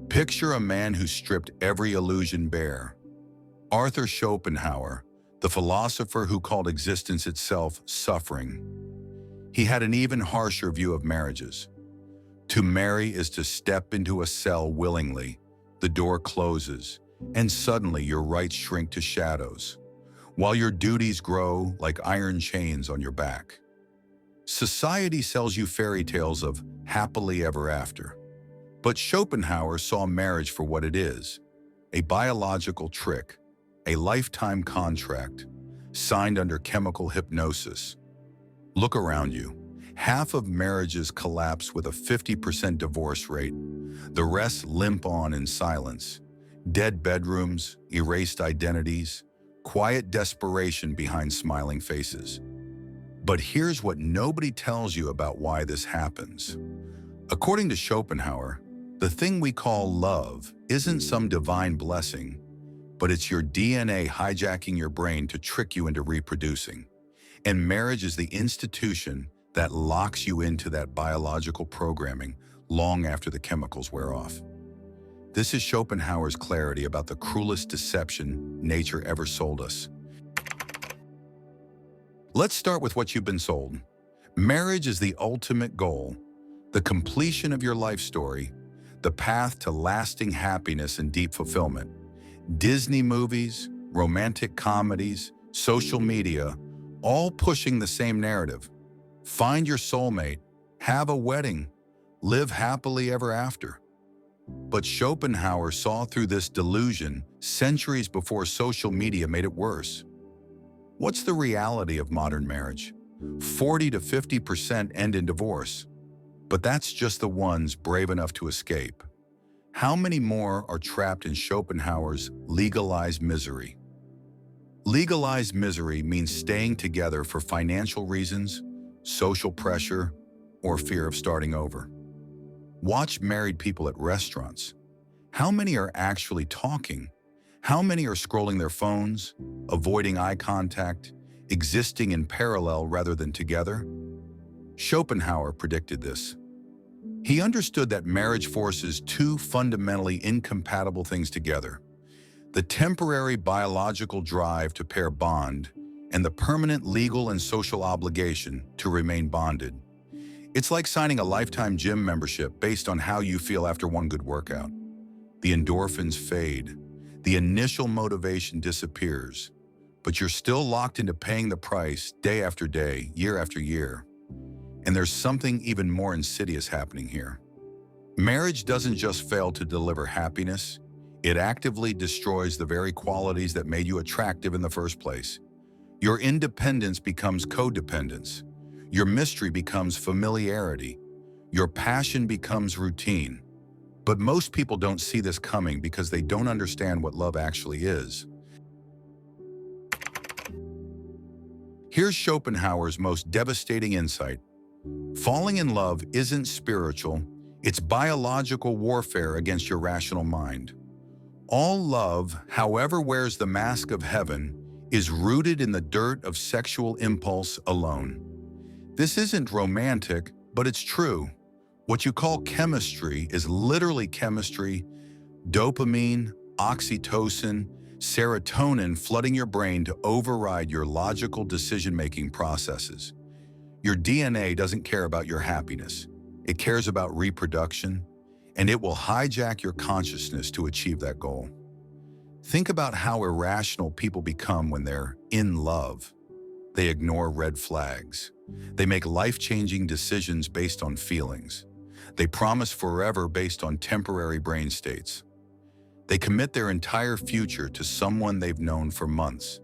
Picture a man who stripped every illusion bare. Arthur Schopenhauer, the philosopher who called existence itself suffering. He had an even harsher view of marriages. To marry is to step into a cell willingly. The door closes, and suddenly your rights shrink to shadows, while your duties grow like iron chains on your back. Society sells you fairy tales of happily ever after. But Schopenhauer saw marriage for what it is, a biological trick, a lifetime contract, signed under chemical hypnosis. Look around you. Half of marriages collapse with a 50% divorce rate. The rest limp on in silence. Dead bedrooms, erased identities, quiet desperation behind smiling faces. But here's what nobody tells you about why this happens. According to Schopenhauer, the thing we call love isn't some divine blessing, but it's your DNA hijacking your brain to trick you into reproducing. And marriage is the institution that locks you into that biological programming long after the chemicals wear off. This is Schopenhauer's clarity about the cruelest deception nature ever sold us. Let's start with what you've been sold. Marriage is the ultimate goal, the completion of your life story, the path to lasting happiness and deep fulfillment. Disney movies, romantic comedies, social media, all pushing the same narrative. Find your soulmate, have a wedding, live happily ever after. But Schopenhauer saw through this delusion centuries before social media made it worse. What's the reality of modern marriage? 40 to 50% end in divorce. But that's just the ones brave enough to escape. How many more are trapped in Schopenhauer's legalized misery? Legalized misery means staying together for financial reasons, social pressure, or fear of starting over. Watch married people at restaurants. How many are actually talking? How many are scrolling their phones, avoiding eye contact, existing in parallel rather than together? Schopenhauer predicted this. He understood that marriage forces two fundamentally incompatible things together: the temporary biological drive to pair bond and the permanent legal and social obligation to remain bonded. It's like signing a lifetime gym membership based on how you feel after one good workout. The endorphins fade, the initial motivation disappears, but you're still locked into paying the price day after day, year after year. And there's something even more insidious happening here. Marriage doesn't just fail to deliver happiness, it actively destroys the very qualities that made you attractive in the first place. Your independence becomes codependence. Your mystery becomes familiarity. Your passion becomes routine. But most people don't see this coming because they don't understand what love actually is. Here's Schopenhauer's most devastating insight. Falling in love isn't spiritual, it's biological warfare against your rational mind. All love, however, wears the mask of heaven, is rooted in the dirt of sexual impulse alone. This isn't romantic, but it's true. What you call chemistry is literally chemistry: dopamine, oxytocin, serotonin flooding your brain to override your logical decision-making processes. Your DNA doesn't care about your happiness. It cares about reproduction, and it will hijack your consciousness to achieve that goal. Think about how irrational people become when they're in love. They ignore red flags. They make life-changing decisions based on feelings. They promise forever based on temporary brain states. They commit their entire future to someone they've known for months.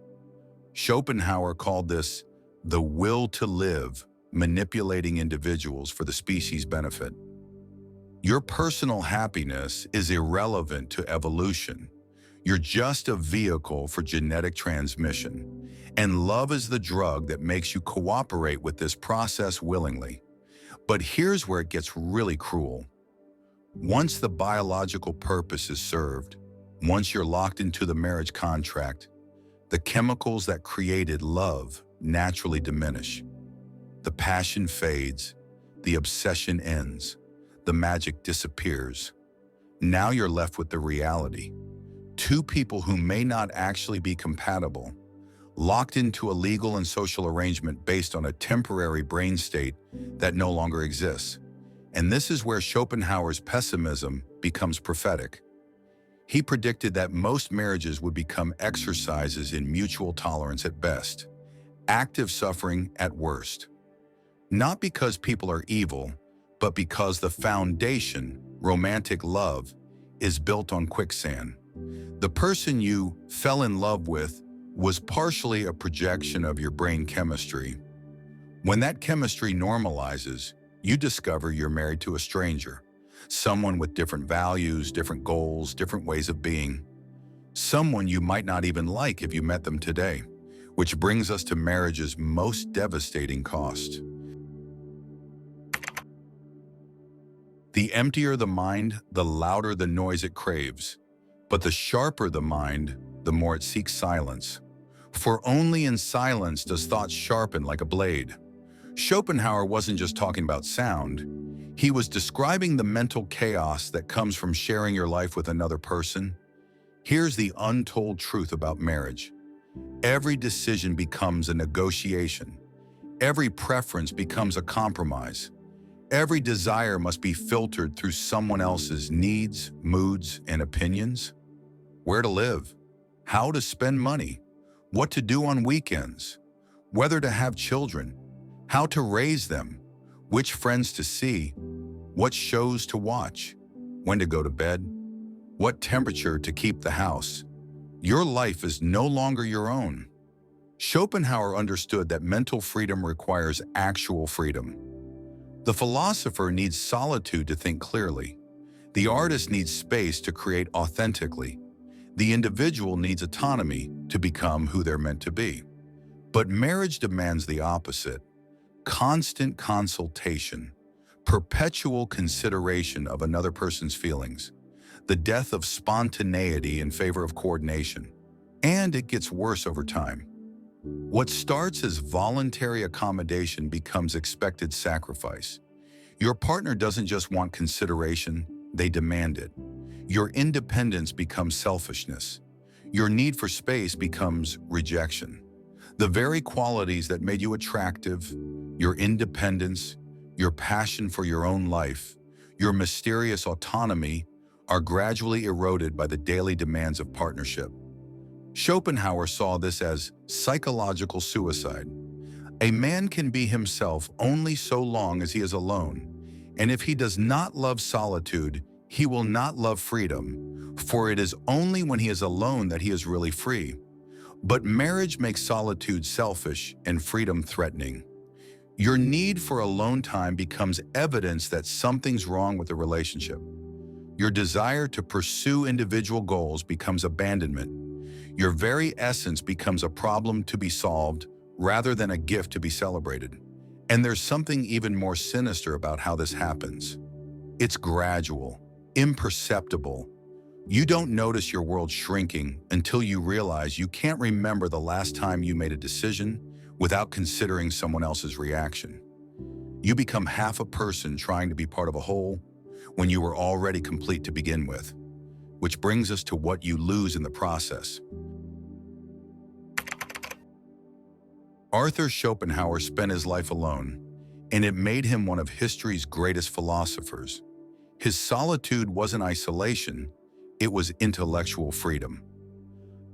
Schopenhauer called this the will to live, manipulating individuals for the species' benefit. Your personal happiness is irrelevant to evolution. You're just a vehicle for genetic transmission. And love is the drug that makes you cooperate with this process willingly. But here's where it gets really cruel. Once the biological purpose is served, once you're locked into the marriage contract, the chemicals that created love naturally diminish. The passion fades, the obsession ends, the magic disappears. Now you're left with the reality. Two people who may not actually be compatible, locked into a legal and social arrangement based on a temporary brain state that no longer exists. And this is where Schopenhauer's pessimism becomes prophetic. He predicted that most marriages would become exercises in mutual tolerance at best, active suffering at worst. Not because people are evil, but because the foundation, romantic love, is built on quicksand. The person you fell in love with was partially a projection of your brain chemistry. When that chemistry normalizes, you discover you're married to a stranger, someone with different values, different goals, different ways of being, someone you might not even like if you met them today, which brings us to marriage's most devastating cost. The emptier the mind, the louder the noise it craves, but the sharper the mind, the more it seeks silence. For only in silence does thought sharpen like a blade. Schopenhauer wasn't just talking about sound. He was describing the mental chaos that comes from sharing your life with another person. Here's the untold truth about marriage. Every decision becomes a negotiation. Every preference becomes a compromise. Every desire must be filtered through someone else's needs, moods, and opinions. Where to live, how to spend money, what to do on weekends, whether to have children, how to raise them, which friends to see, what shows to watch, when to go to bed, what temperature to keep the house. Your life is no longer your own. Schopenhauer understood that mental freedom requires actual freedom. The philosopher needs solitude to think clearly. The artist needs space to create authentically. The individual needs autonomy to become who they're meant to be. But marriage demands the opposite: constant consultation, perpetual consideration of another person's feelings, the death of spontaneity in favor of coordination. And it gets worse over time. What starts as voluntary accommodation becomes expected sacrifice. Your partner doesn't just want consideration, they demand it. Your independence becomes selfishness. Your need for space becomes rejection. The very qualities that made you attractive, your independence, your passion for your own life, your mysterious autonomy, are gradually eroded by the daily demands of partnership. Schopenhauer saw this as psychological suicide. A man can be himself only so long as he is alone, and if he does not love solitude, he will not love freedom, for it is only when he is alone that he is really free. But marriage makes solitude selfish and freedom threatening. Your need for alone time becomes evidence that something's wrong with the relationship. Your desire to pursue individual goals becomes abandonment. Your very essence becomes a problem to be solved rather than a gift to be celebrated. And there's something even more sinister about how this happens. It's gradual, imperceptible. You don't notice your world shrinking until you realize you can't remember the last time you made a decision without considering someone else's reaction. You become half a person trying to be part of a whole when you were already complete to begin with. Which brings us to what you lose in the process. Arthur Schopenhauer spent his life alone, and it made him one of history's greatest philosophers. His solitude wasn't isolation, it was intellectual freedom.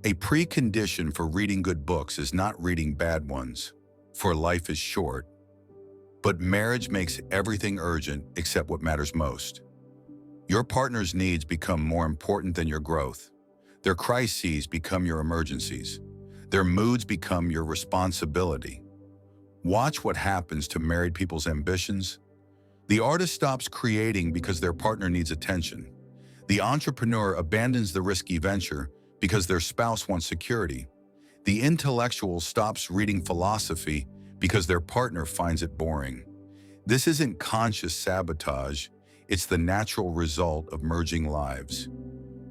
A precondition for reading good books is not reading bad ones, for life is short. But marriage makes everything urgent except what matters most. Your partner's needs become more important than your growth. Their crises become your emergencies. Their moods become your responsibility. Watch what happens to married people's ambitions. The artist stops creating because their partner needs attention. The entrepreneur abandons the risky venture because their spouse wants security. The intellectual stops reading philosophy because their partner finds it boring. This isn't conscious sabotage, it's the natural result of merging lives.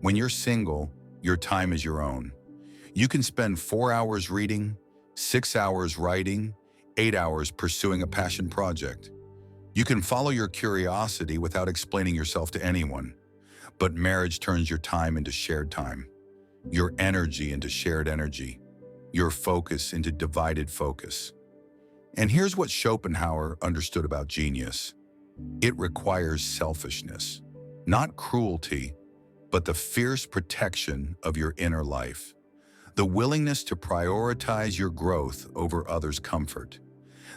When you're single, your time is your own. You can spend 4 hours reading, 6 hours writing, 8 hours pursuing a passion project. You can follow your curiosity without explaining yourself to anyone. But marriage turns your time into shared time, your energy into shared energy, your focus into divided focus. And here's what Schopenhauer understood about genius. It requires selfishness, not cruelty, but the fierce protection of your inner life, the willingness to prioritize your growth over others' comfort,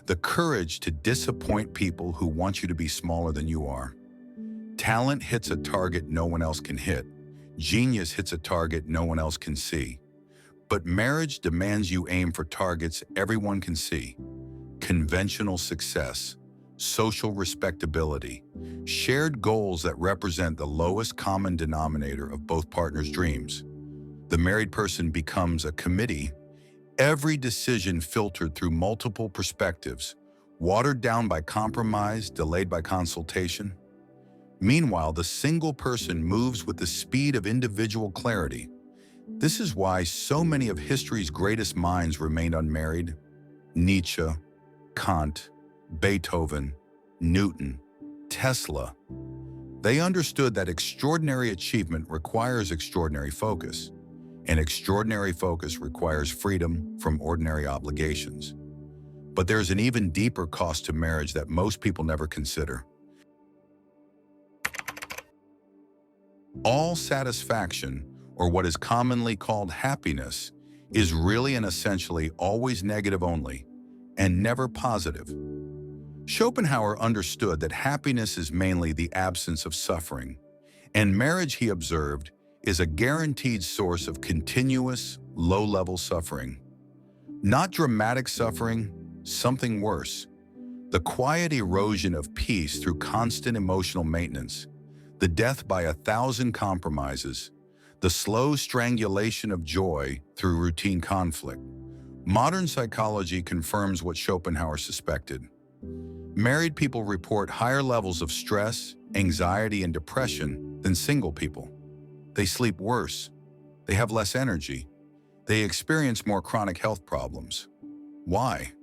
the courage to disappoint people who want you to be smaller than you are. Talent hits a target no one else can hit. Genius hits a target no one else can see. But marriage demands you aim for targets everyone can see. Conventional success, social respectability, shared goals that represent the lowest common denominator of both partners' dreams. The married person becomes a committee, every decision filtered through multiple perspectives, watered down by compromise, delayed by consultation. Meanwhile, the single person moves with the speed of individual clarity. This is why so many of history's greatest minds remained unmarried. Nietzsche, Kant, Beethoven, Newton, Tesla. They understood that extraordinary achievement requires extraordinary focus, and extraordinary focus requires freedom from ordinary obligations. But there's an even deeper cost to marriage that most people never consider. All satisfaction, or what is commonly called happiness, is really and essentially always negative only, and never positive. Schopenhauer understood that happiness is mainly the absence of suffering, and marriage, he observed, is a guaranteed source of continuous, low-level suffering. Not dramatic suffering, something worse. The quiet erosion of peace through constant emotional maintenance, the death by 1,000 compromises, the slow strangulation of joy through routine conflict. Modern psychology confirms what Schopenhauer suspected. Married people report higher levels of stress, anxiety, and depression than single people. They sleep worse. They have less energy. They experience more chronic health problems. Why?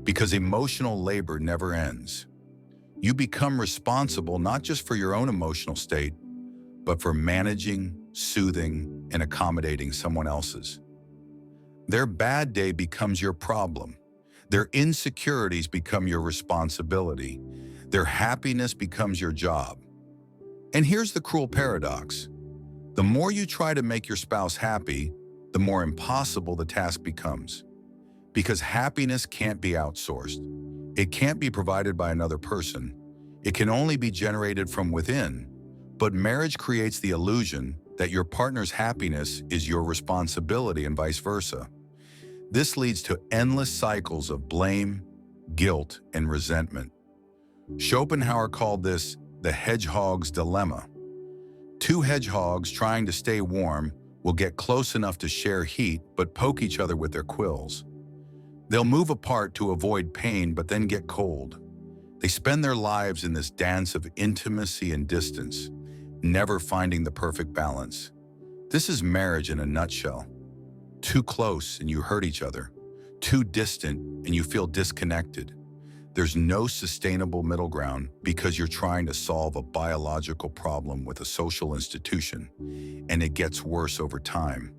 Because emotional labor never ends. You become responsible not just for your own emotional state, but for managing, soothing, and accommodating someone else's. Their bad day becomes your problem. Their insecurities become your responsibility. Their happiness becomes your job. And here's the cruel paradox. The more you try to make your spouse happy, the more impossible the task becomes. Because happiness can't be outsourced. It can't be provided by another person. It can only be generated from within. But marriage creates the illusion that your partner's happiness is your responsibility and vice versa. This leads to endless cycles of blame, guilt, and resentment. Schopenhauer called this the hedgehog's dilemma. Two hedgehogs trying to stay warm will get close enough to share heat but poke each other with their quills. They'll move apart to avoid pain but then get cold. They spend their lives in this dance of intimacy and distance, never finding the perfect balance. This is marriage in a nutshell. Too close and you hurt each other. Too distant and you feel disconnected. There's no sustainable middle ground because you're trying to solve a biological problem with a social institution, and it gets worse over time.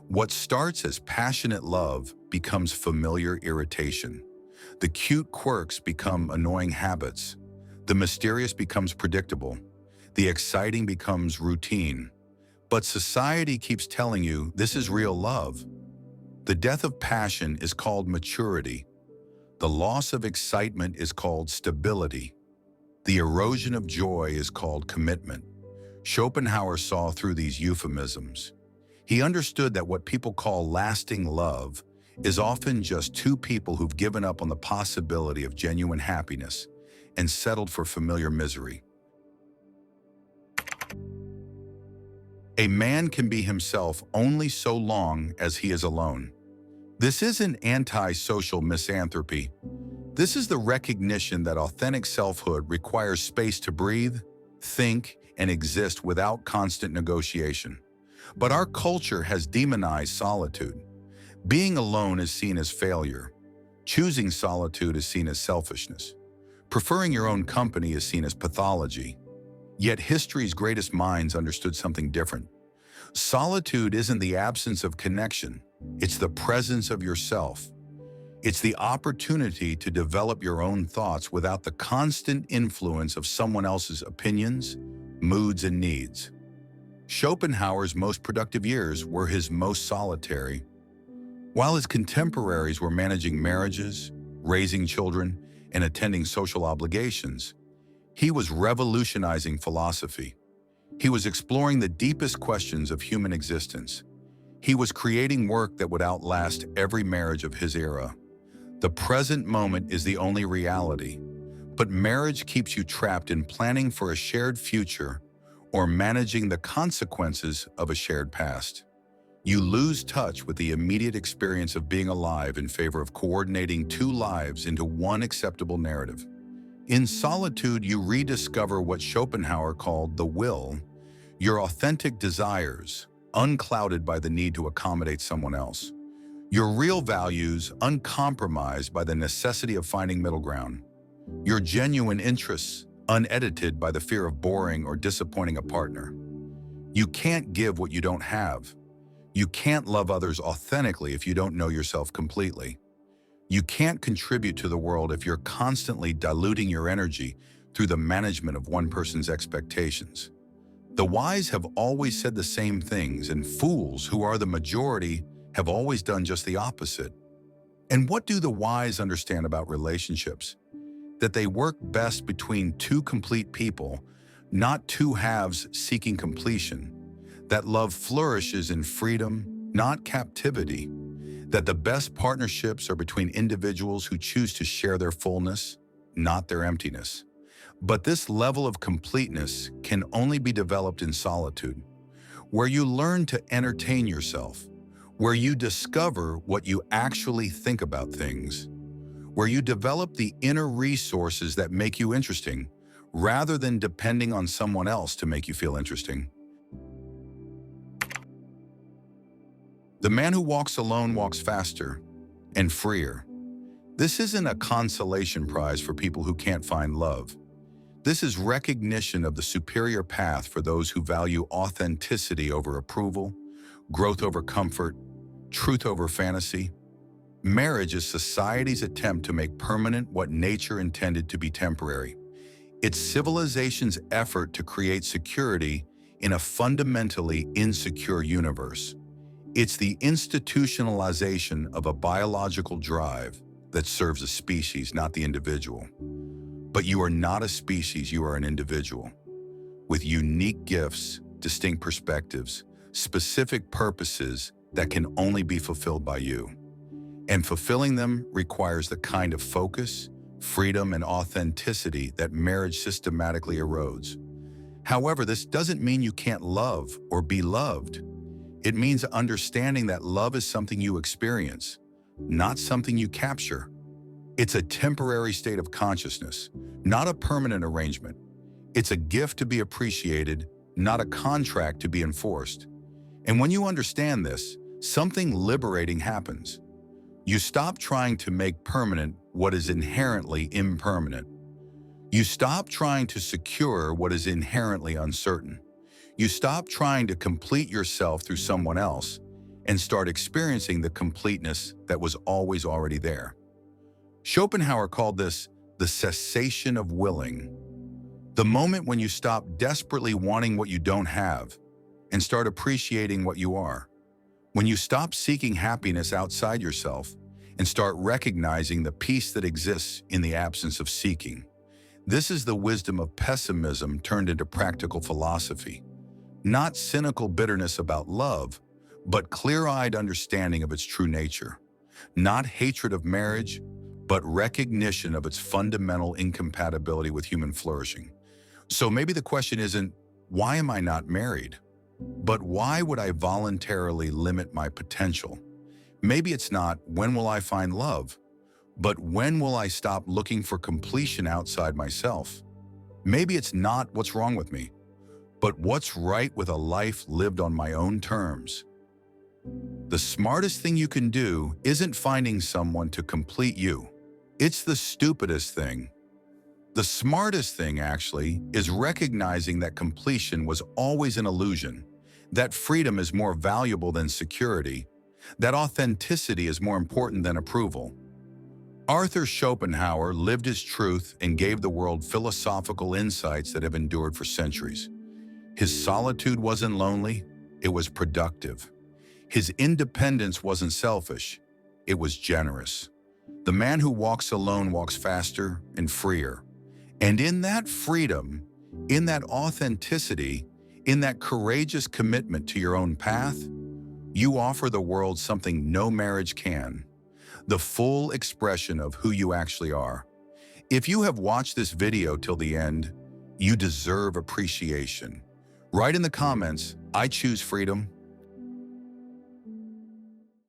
What starts as passionate love becomes familiar irritation. The cute quirks become annoying habits. The mysterious becomes predictable. The exciting becomes routine. But society keeps telling you this is real love. The death of passion is called maturity. The loss of excitement is called stability. The erosion of joy is called commitment. Schopenhauer saw through these euphemisms. He understood that what people call lasting love is often just two people who've given up on the possibility of genuine happiness and settled for familiar misery. A man can be himself only so long as he is alone. This isn't anti-social misanthropy. This is the recognition that authentic selfhood requires space to breathe, think, and exist without constant negotiation. But our culture has demonized solitude. Being alone is seen as failure. Choosing solitude is seen as selfishness. Preferring your own company is seen as pathology. Yet history's greatest minds understood something different. Solitude isn't the absence of connection, it's the presence of yourself. It's the opportunity to develop your own thoughts without the constant influence of someone else's opinions, moods, and needs. Schopenhauer's most productive years were his most solitary. While his contemporaries were managing marriages, raising children, and attending social obligations, he was revolutionizing philosophy. He was exploring the deepest questions of human existence. He was creating work that would outlast every marriage of his era. The present moment is the only reality, but marriage keeps you trapped in planning for a shared future or managing the consequences of a shared past. You lose touch with the immediate experience of being alive in favor of coordinating two lives into one acceptable narrative. In solitude, you rediscover what Schopenhauer called the will, your authentic desires, unclouded by the need to accommodate someone else. Your real values, uncompromised by the necessity of finding middle ground. Your genuine interests, unedited by the fear of boring or disappointing a partner. You can't give what you don't have. You can't love others authentically if you don't know yourself completely. You can't contribute to the world if you're constantly diluting your energy through the management of one person's expectations. The wise have always said the same things, and fools, who are the majority, have always done just the opposite. And what do the wise understand about relationships? That they work best between two complete people, not two halves seeking completion. That love flourishes in freedom, not captivity. That the best partnerships are between individuals who choose to share their fullness, not their emptiness. But this level of completeness can only be developed in solitude, where you learn to entertain yourself, where you discover what you actually think about things, where you develop the inner resources that make you interesting, rather than depending on someone else to make you feel interesting. The man who walks alone walks faster and freer. This isn't a consolation prize for people who can't find love. This is recognition of the superior path for those who value authenticity over approval, growth over comfort, truth over fantasy. Marriage is society's attempt to make permanent what nature intended to be temporary. It's civilization's effort to create security in a fundamentally insecure universe. It's the institutionalization of a biological drive that serves a species, not the individual. But you are not a species, you are an individual, with unique gifts, distinct perspectives, specific purposes that can only be fulfilled by you. And fulfilling them requires the kind of focus, freedom, and authenticity that marriage systematically erodes. However, this doesn't mean you can't love or be loved. It means understanding that love is something you experience, not something you capture. It's a temporary state of consciousness, not a permanent arrangement. It's a gift to be appreciated, not a contract to be enforced. And when you understand this, something liberating happens. You stop trying to make permanent what is inherently impermanent. You stop trying to secure what is inherently uncertain. You stop trying to complete yourself through someone else and start experiencing the completeness that was always already there. Schopenhauer called this the cessation of willing. The moment when you stop desperately wanting what you don't have and start appreciating what you are. When you stop seeking happiness outside yourself and start recognizing the peace that exists in the absence of seeking. This is the wisdom of pessimism turned into practical philosophy. Not cynical bitterness about love, but clear-eyed understanding of its true nature. Not hatred of marriage, but recognition of its fundamental incompatibility with human flourishing. So maybe the question isn't, why am I not married? But why would I voluntarily limit my potential? Maybe it's not, when will I find love? But when will I stop looking for completion outside myself? Maybe it's not what's wrong with me, but what's right with a life lived on my own terms. The smartest thing you can do isn't finding someone to complete you. It's the stupidest thing. The smartest thing, actually, is recognizing that completion was always an illusion, that freedom is more valuable than security, that authenticity is more important than approval. Arthur Schopenhauer lived his truth and gave the world philosophical insights that have endured for centuries. His solitude wasn't lonely, it was productive. His independence wasn't selfish, it was generous. The man who walks alone walks faster and freer. And in that freedom, in that authenticity, in that courageous commitment to your own path, you offer the world something no marriage can: the full expression of who you actually are. If you have watched this video till the end, you deserve appreciation. Write in the comments, "I choose freedom,"